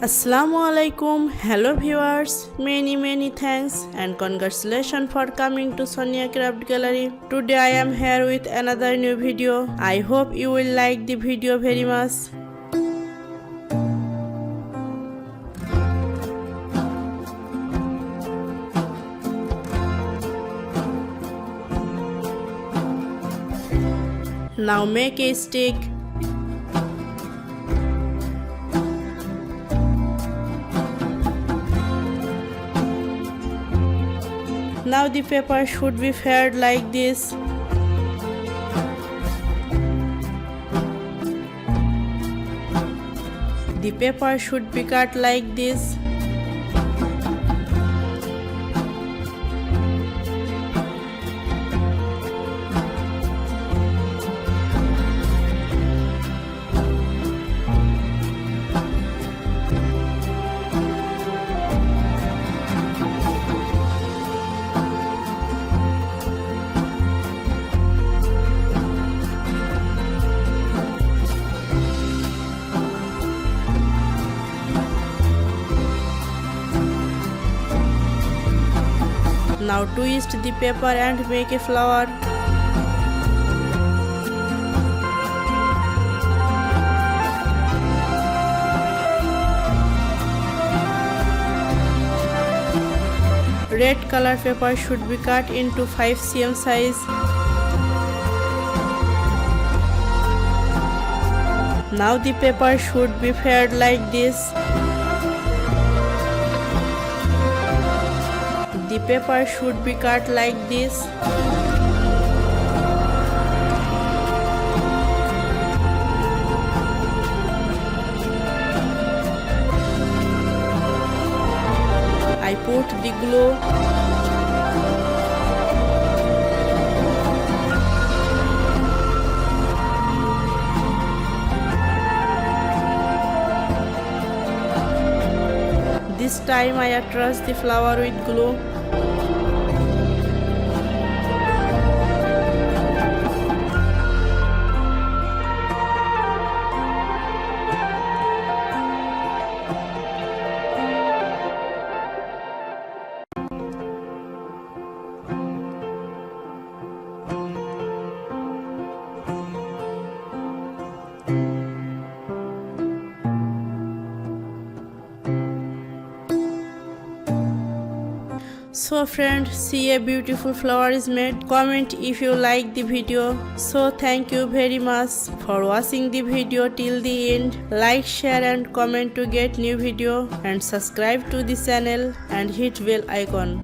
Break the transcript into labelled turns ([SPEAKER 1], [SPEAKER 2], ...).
[SPEAKER 1] Assalamualaikum. Hello viewers, many thanks and congratulations for coming to Sonia Craft Gallery. Today I am here with another new video. I hope you will like the video very much. Now make a stick. Now the paper should be faired like this. The paper should be cut like this. Now twist the paper and make a flower. Red color paper should be cut into 5 cm size. Now the paper should be faired like this. The paper should be cut like this. I put the glue. This time I attach the flower with glue. So friends, see a beautiful flower is made. Comment if you like the video. So thank you very much for watching the video till the end. Like, share and comment to get new video and subscribe to the channel and hit bell icon.